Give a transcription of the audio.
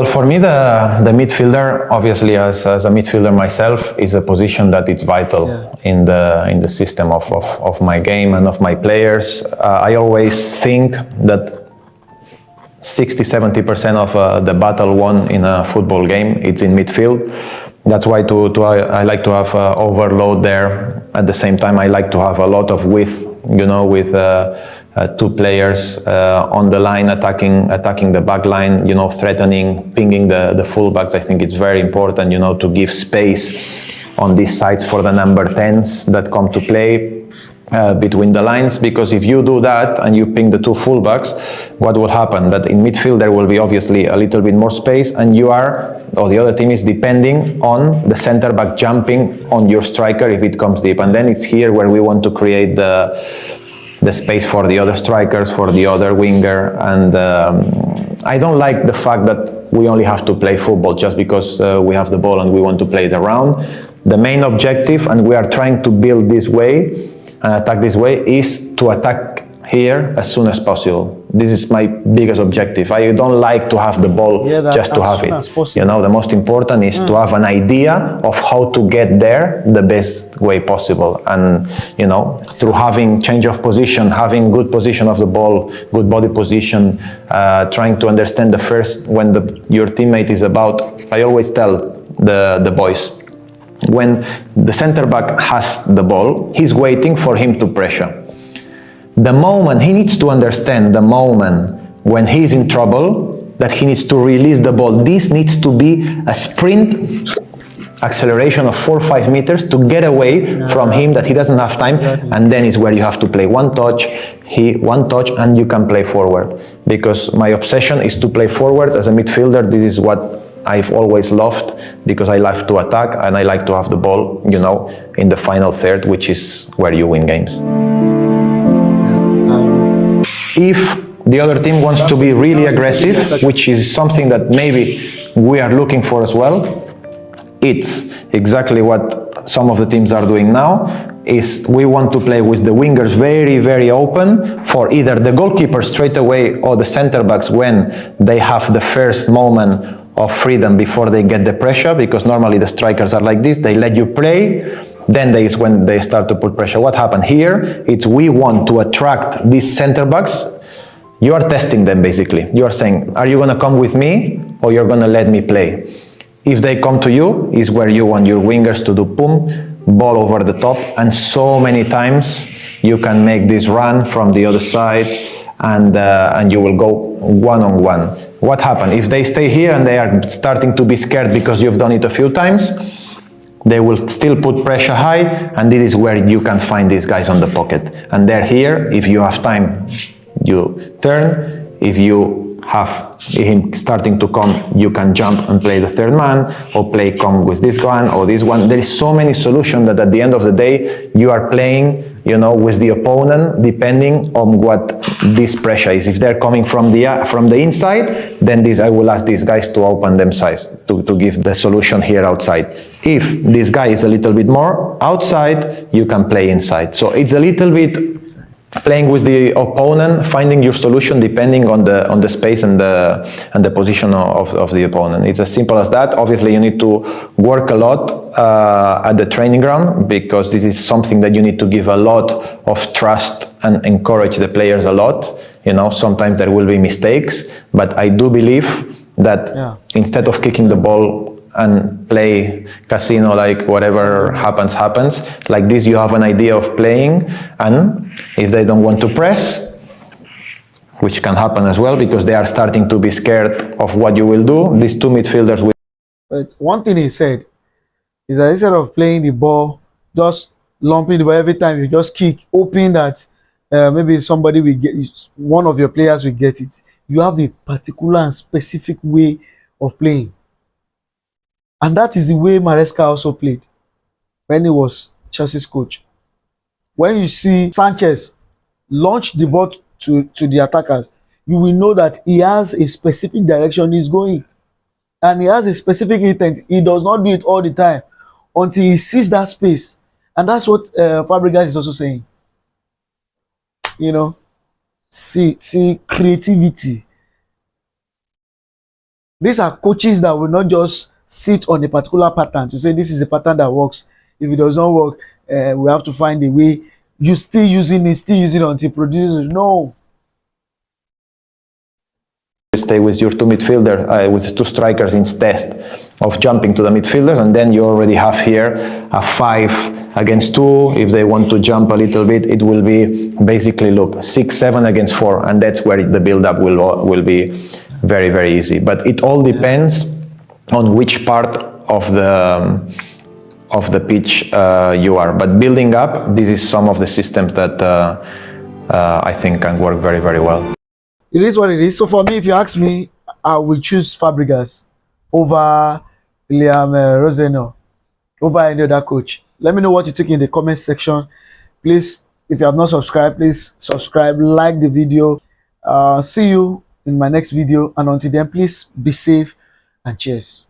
Well, for me, the midfielder, obviously, as a midfielder myself, is a position that it's vital in the system of my game and of my players. I always think that 60-70% of the battle won in a football game, it's in midfield. That's why I like to have overload there. At the same time, I like to have a lot of width, you know, with two players on the line attacking the back line, you know, threatening, pinging the fullbacks. I think it's very important, you know, to give space on these sides for the number 10s that come to play between the lines, because if you do that and you ping the two fullbacks, what will happen? That in midfield there will be obviously a little bit more space, and you are, or the other team is depending on the center back jumping on your striker if it comes deep, and then it's here where we want to create the space for the other strikers, for the other winger. And I don't like the fact that we only have to play football just because we have the ball and we want to play it around. The main objective, and we are trying to build this way and attack this way, is to attack here as soon as possible. This is my biggest objective. I don't like to have the ball just to have it. You know, the most important is to have an idea of how to get there the best way possible. And, you know, through having change of position, having good position of the ball, good body position, trying to understand the first, when your teammate is about, I always tell the boys, when the center back has the ball, he's waiting for him to pressure. The moment he needs to understand, the moment when he's in trouble, that he needs to release the ball. This needs to be a sprint acceleration of 4 or 5 meters to get away from him, that he doesn't have time. And then is where you have to play one touch, and you can play forward. Because my obsession is to play forward as a midfielder. This is what I've always loved, because I like to attack and I like to have the ball, you know, in the final third, which is where you win games. If the other team wants to be really aggressive, which is something that maybe we are looking for as well, it's exactly what some of the teams are doing now, is we want to play with the wingers very, very open for either the goalkeeper straight away or the center backs when they have the first moment of freedom before they get the pressure, because normally the strikers are like this, they let you play, then is when they start to put pressure. What happened here, it's we want to attract these center backs. You are testing them basically. You are saying, are you going to come with me or you're going to let me play? If they come to you, is where you want your wingers to do boom, ball over the top, and so many times you can make this run from the other side, and you will go one-on-one. What happened? If they stay here and they are starting to be scared because you've done it a few times, they will still put pressure high, and this is where you can find these guys on the pocket. And they're here. If you have time, you turn. If you have him starting to come, you can jump and play the third man, or play come with this one or this one. There is so many solutions that at the end of the day, you are playing, you know, with the opponent, depending on what this pressure is. If they're coming from the inside, then I will ask these guys to open themselves to give the solution here outside. If this guy is a little bit more outside, you can play inside. So it's a little bit playing with the opponent, finding your solution depending on the space and the position of the opponent. It's as simple as that. Obviously, you need to work a lot at the training ground, because this is something that you need to give a lot of trust and encourage the players a lot. You know, sometimes there will be mistakes, but I do believe that instead of kicking the ball and play casino, like whatever happens, like this you have an idea of playing, and if they don't want to press, which can happen as well because they are starting to be scared of what you will do, these two midfielders will. But one thing he said is that instead of playing the ball, just lumping the ball every time, you just kick, hoping that maybe somebody will get, one of your players will get it. You have a particular and specific way of playing. And that is the way Maresca also played when he was Chelsea's coach. When you see Sanchez launch the ball to the attackers, you will know that he has a specific direction he's going. And he has a specific intent. He does not do it all the time until he sees that space. And that's what Fabrigas is also saying. You know, see creativity. These are coaches that will not just sit on a particular pattern to say this is the pattern that works. If it does not work, we have to find a way. You still using it until it produces. No. Stay with your two midfielder, with the two strikers instead of jumping to the midfielders, and then you already have here a 5 against 2. If they want to jump a little bit, it will be basically, look, 6-7 against 4, and that's where the build-up will be very, very easy. But it all depends on which part of the pitch you are. But building up, this is some of the systems that I think can work very, very well. It is what it is. So for me, if you ask me, I will choose Fabrigas over Liam Rosenior, over any other coach. Let me know what you think in the comment section. Please, if you have not subscribed, please subscribe, like the video. See you in my next video, and until then, please be safe and cheers.